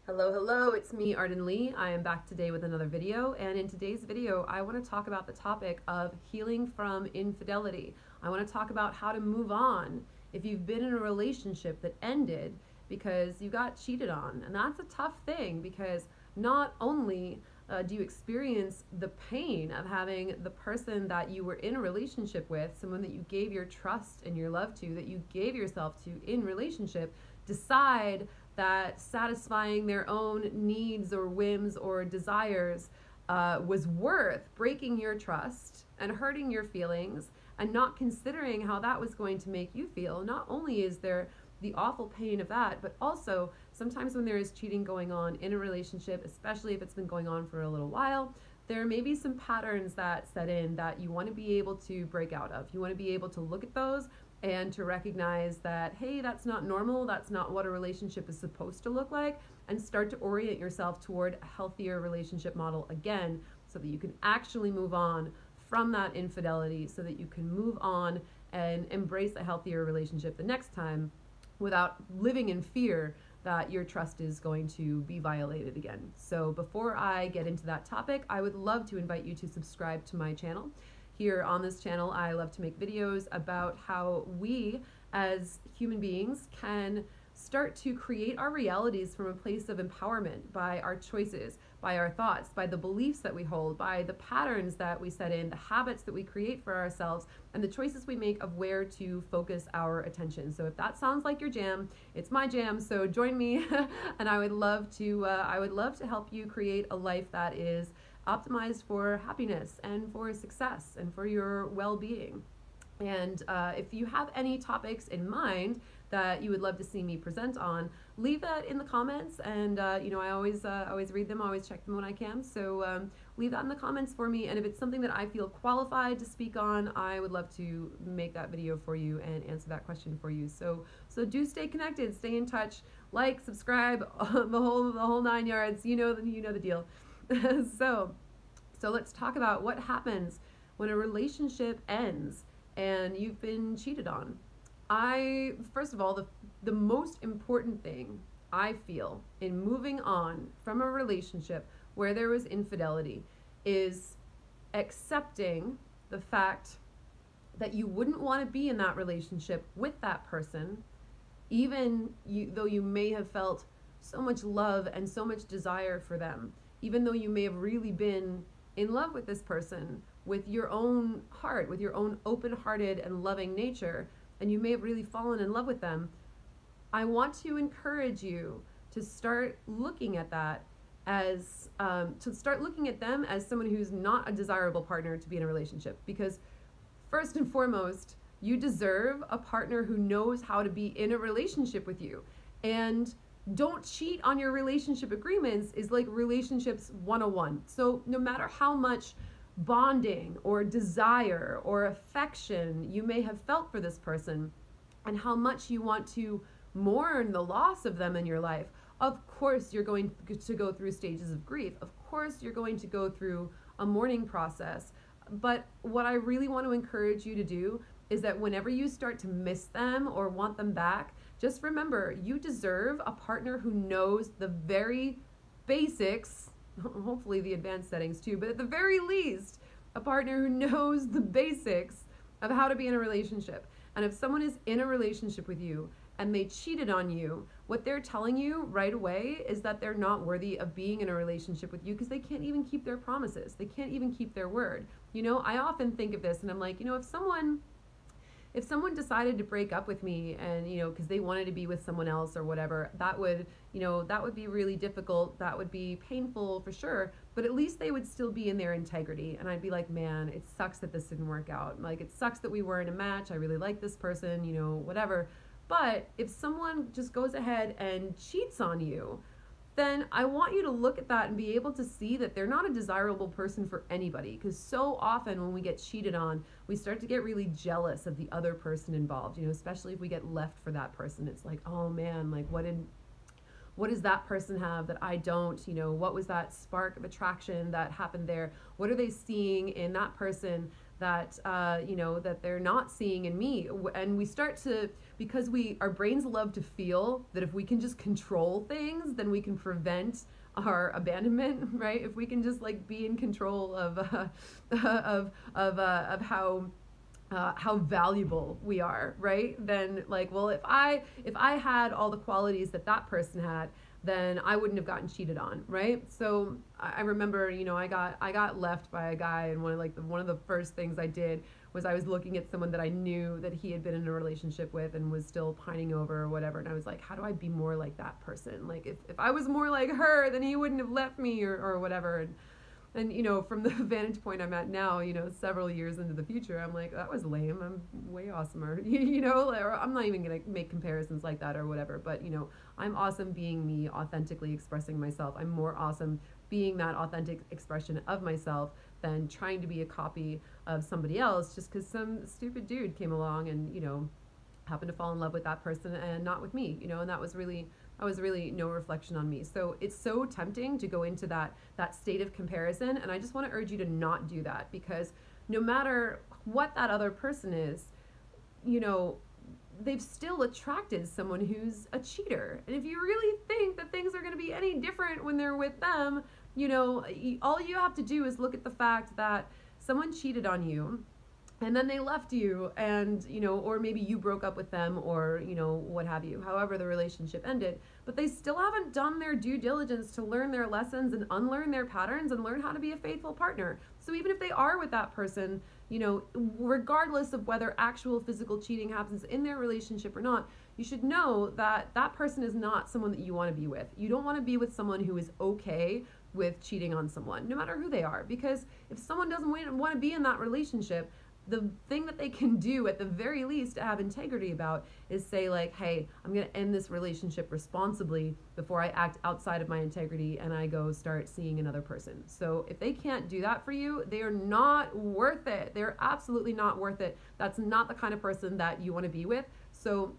Hello, hello, it's me, Arden Lee. I am back today with another video, and in today's video, I want to talk about the topic of healing from infidelity. I want to talk about how to move on if you've been in a relationship that ended because you got cheated on. And that's a tough thing because not only do you experience the pain of having the person that you were in a relationship with, someone that you gave your trust and your love to, that you gave yourself to in relationship, decide that satisfying their own needs or whims or desires was worth breaking your trust and hurting your feelings and not considering how that was going to make you feel. Not only is there the awful pain of that, but also sometimes when there is cheating going on in a relationship, especially if it's been going on for a little while, there may be some patterns that set in that you want to be able to break out of. You want to be able to look at those and to recognize that, hey, that's not normal, that's not what a relationship is supposed to look like, and start to orient yourself toward a healthier relationship model again so that you can actually move on from that infidelity, so that you can move on and embrace a healthier relationship the next time without living in fear that your trust is going to be violated again. So before I get into that topic, I would love to invite you to subscribe to my channel. Here on this channel, I love to make videos about how we as human beings can start to create our realities from a place of empowerment by our choices, by our thoughts, by the beliefs that we hold, by the patterns that we set in, the habits that we create for ourselves, and the choices we make of where to focus our attention. So if that sounds like your jam, it's my jam. So join me, and I would love to help you create a life that is optimized for happiness and for success and for your well-being. And if you have any topics in mind that you would love to see me present on, leave that in the comments. And I always read them, always check them when I can. So leave that in the comments for me. And if it's something that I feel qualified to speak on, I would love to make that video for you and answer that question for you. So do stay connected, stay in touch, like, subscribe, the whole 9 yards. You know the deal. So let's talk about what happens when a relationship ends and you've been cheated on. First of all, the most important thing I feel in moving on from a relationship where there was infidelity is accepting the fact that you wouldn't want to be in that relationship with that person, even though you may have felt so much love and so much desire for them, even though you may have really been in love with this person with your own heart, with your own open-hearted and loving nature, and you may have really fallen in love with them. I want to encourage you to start looking at that as, to start looking at them as someone who's not a desirable partner to be in a relationship. Because first and foremost, you deserve a partner who knows how to be in a relationship with you. And don't cheat on your relationship agreements is like relationships 101. So no matter how much bonding or desire or affection you may have felt for this person and how much you want to mourn the loss of them in your life, of course you're going to go through stages of grief. Of course you're going to go through a mourning process. But what I really want to encourage you to do is that whenever you start to miss them or want them back, just remember, you deserve a partner who knows the very basics, hopefully the advanced settings too, but at the very least, a partner who knows the basics of how to be in a relationship. And if someone is in a relationship with you and they cheated on you, what they're telling you right away is that they're not worthy of being in a relationship with you because they can't even keep their promises. They can't even keep their word. I often think of this and I'm like, if someone decided to break up with me and, because they wanted to be with someone else or whatever, that would be really difficult. That would be painful for sure, but at least they would still be in their integrity. And I'd be like, man, it sucks that this didn't work out. Like, it sucks that we weren't a match. I really like this person, whatever. But if someone just goes ahead and cheats on you, then I want you to look at that and be able to see that they're not a desirable person for anybody. Because so often when we get cheated on, we start to get really jealous of the other person involved, especially if we get left for that person. It's like, oh man, like what does that person have that I don't? What was that spark of attraction that happened there? What are they seeing in that person that that they're not seeing in me. And we start to, because our brains love to feel that if we can just control things, then we can prevent our abandonment, right? If we can just like be in control of of how valuable we are, right? Then like, well, if I had all the qualities that that person had, then I wouldn't have gotten cheated on, right? So I remember, I got left by a guy, and one of the first things I did was I was looking at someone that I knew that he had been in a relationship with and was still pining over or whatever, and I was like, how do I be more like that person? Like if I was more like her, then he wouldn't have left me or whatever. And from the vantage point I'm at now, several years into the future, I'm like, that was lame. I'm way awesomer, or I'm not even going to make comparisons like that or whatever. But, I'm awesome being me, authentically expressing myself. I'm more awesome being that authentic expression of myself than trying to be a copy of somebody else just because some stupid dude came along and, happened to fall in love with that person and not with me, and that was really no reflection on me. So it's so tempting to go into that state of comparison, and I just want to urge you to not do that, because no matter what that other person is, they've still attracted someone who's a cheater. And if you really think that things are going to be any different when they're with them, all you have to do is look at the fact that someone cheated on you, and then they left you, and or maybe you broke up with them, or what have you, however the relationship ended, but they still haven't done their due diligence to learn their lessons and unlearn their patterns and learn how to be a faithful partner. So even if they are with that person, regardless of whether actual physical cheating happens in their relationship or not, you should know that that person is not someone that you want to be with. You don't want to be with someone who is okay with cheating on someone, no matter who they are, because if someone doesn't want to be in that relationship, the thing that they can do at the very least to have integrity about is say like, hey, I'm going to end this relationship responsibly before I act outside of my integrity and I go start seeing another person. So if they can't do that for you, they are not worth it. They're absolutely not worth it. That's not the kind of person that you want to be with. So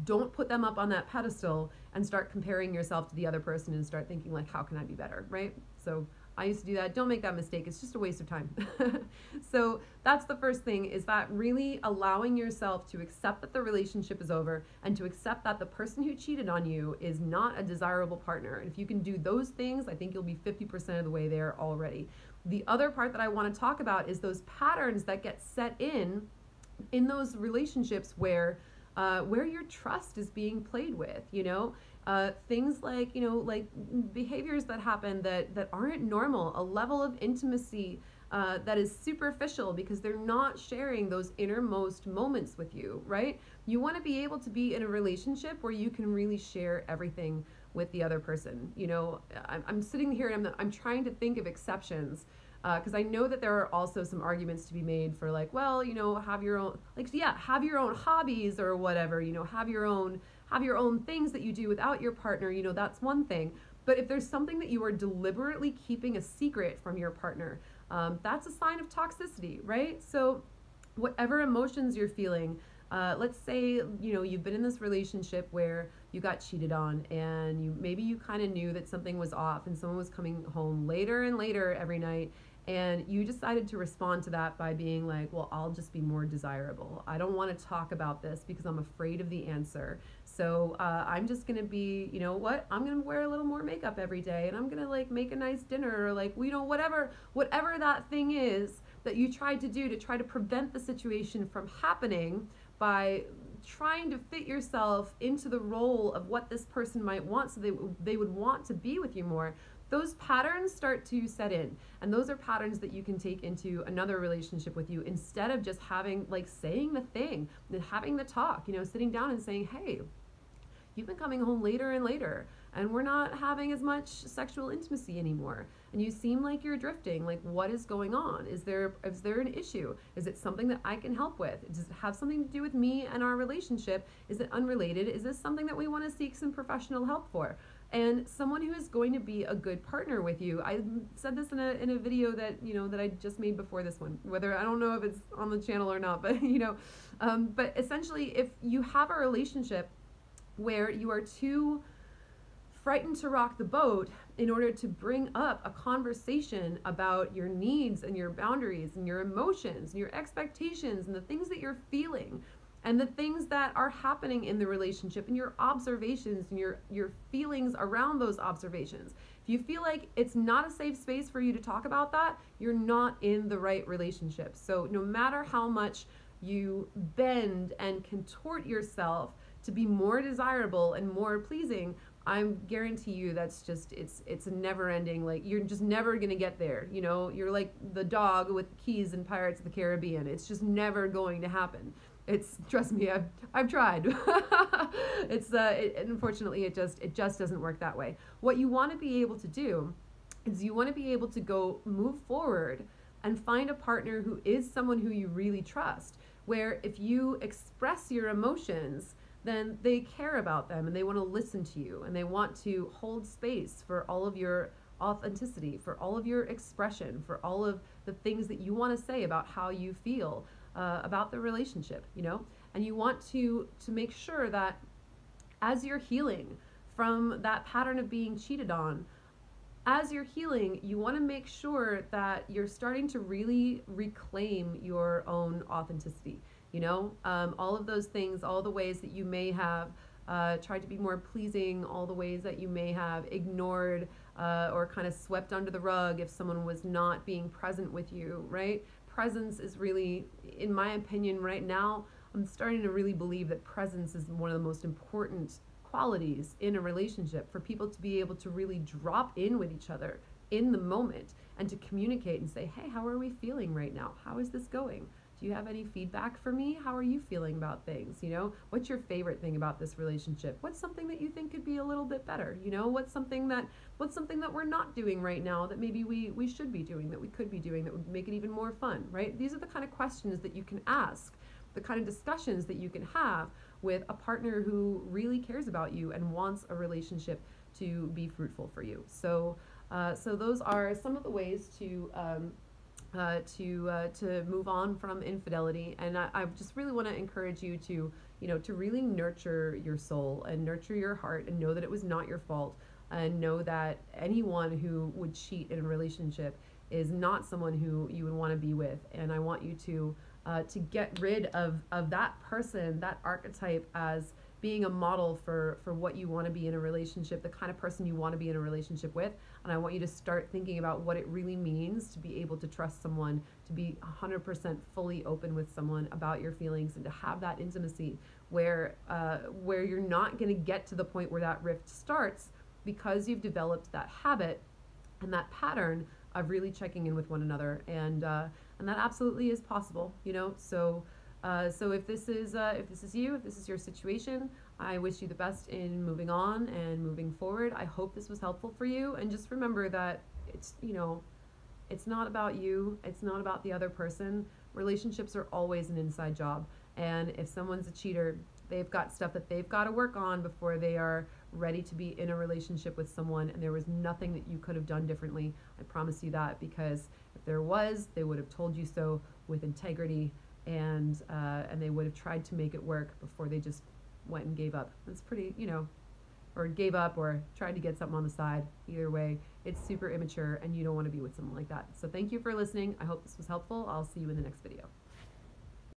don't put them up on that pedestal and start comparing yourself to the other person and start thinking like, how can I be better, right? So I used to do that. Don't make that mistake. It's just a waste of time. So that's the first thing, is that really allowing yourself to accept that the relationship is over and to accept that the person who cheated on you is not a desirable partner. And if you can do those things, I think you'll be 50% of the way there already. The other part that I want to talk about is those patterns that get set in those relationships where your trust is being played with, things like, like behaviors that happen that aren't normal, a level of intimacy that is superficial because they're not sharing those innermost moments with you, right? You want to be able to be in a relationship where you can really share everything with the other person. I'm sitting here and I'm trying to think of exceptions, because I know that there are also some arguments to be made for like, well, have your own, like, yeah, have your own hobbies or whatever, have your own things that you do without your partner, that's one thing. But if there's something that you are deliberately keeping a secret from your partner, that's a sign of toxicity, right? So whatever emotions you're feeling, let's say, you've been in this relationship where you got cheated on, and maybe you kind of knew that something was off and someone was coming home later and later every night, and you decided to respond to that by being like, well, I'll just be more desirable. I don't want to talk about this because I'm afraid of the answer. So I'm just going to be, I'm going to wear a little more makeup every day, and I'm going to like make a nice dinner, or like, whatever that thing is that you tried to do to try to prevent the situation from happening by trying to fit yourself into the role of what this person might want, so they would want to be with you more. Those patterns start to set in, and those are patterns that you can take into another relationship with you, instead of just having like saying the thing and having the talk, sitting down and saying, hey, you've been coming home later and later, and we're not having as much sexual intimacy anymore, and you seem like you're drifting. Like, what is going on? Is there an issue? Is it something that I can help with? Does it have something to do with me and our relationship? Is it unrelated? Is this something that we want to seek some professional help for? And someone who is going to be a good partner with you. I said this in a video that that I just made before this one. Whether, I don't know if it's on the channel or not, but but essentially, if you have a relationship where you are too frightened to rock the boat in order to bring up a conversation about your needs and your boundaries and your emotions and your expectations and the things that you're feeling and the things that are happening in the relationship and your observations and your feelings around those observations. If you feel like it's not a safe space for you to talk about that, you're not in the right relationship. So no matter how much you bend and contort yourself to be more desirable and more pleasing, I guarantee you that's just, it's a never ending, like you're just never gonna get there. You know, you're like the dog with the keys in Pirates of the Caribbean. It's just never going to happen. It's, trust me, I've tried. Unfortunately it just doesn't work that way. What you want to be able to do is you want to be able to go move forward and find a partner who is someone who you really trust, where if you express your emotions, then they care about them and they want to listen to you and they want to hold space for all of your authenticity, for all of your expression, for all of the things that you want to say about how you feel about the relationship, you know? And you want to make sure that as you're healing from that pattern of being cheated on, as you're healing, you want to make sure that you're starting to really reclaim your own authenticity. You know, all of those things, all the ways that you may have tried to be more pleasing, all the ways that you may have ignored or kind of swept under the rug if someone was not being present with you, right? Presence is really, in my opinion right now, I'm starting to really believe that presence is one of the most important qualities in a relationship, for people to be able to really drop in with each other in the moment and to communicate and say, hey, how are we feeling right now? How is this going? Do you have any feedback for me? How are you feeling about things? You know, what's your favorite thing about this relationship? What's something that you think could be a little bit better? You know, what's something that we're not doing right now that maybe we should be doing, that we could be doing, that would make it even more fun, right? These are the kind of questions that you can ask, the kind of discussions that you can have with a partner who really cares about you and wants a relationship to be fruitful for you. So those are some of the ways to move on from infidelity. And I just really want to encourage you to, you know, to really nurture your soul and nurture your heart and know that it was not your fault, and know that anyone who would cheat in a relationship is not someone who you would want to be with. And I want you to get rid of that person, that archetype, as being a model for what you want to be in a relationship, the kind of person you want to be in a relationship with. And I want you to start thinking about what it really means to be able to trust someone, to be 100% fully open with someone about your feelings, and to have that intimacy where you're not going to get to the point where that rift starts, because you've developed that habit and that pattern of really checking in with one another. And that absolutely is possible, you know. So if this is you, if this is your situation, I wish you the best in moving on and moving forward. I hope this was helpful for you. And just remember that it's, you know, it's not about you. It's not about the other person. Relationships are always an inside job. And if someone's a cheater, they've got stuff that they've got to work on before they are ready to be in a relationship with someone. And there was nothing that you could have done differently. I promise you that, because if there was, they would have told you so with integrity, and they would have tried to make it work before they just went and gave up. It's pretty, you know, or gave up or tried to get something on the side. Either way, it's super immature, and you don't want to be with someone like that. So thank you for listening. I hope this was helpful. I'll see you in the next video.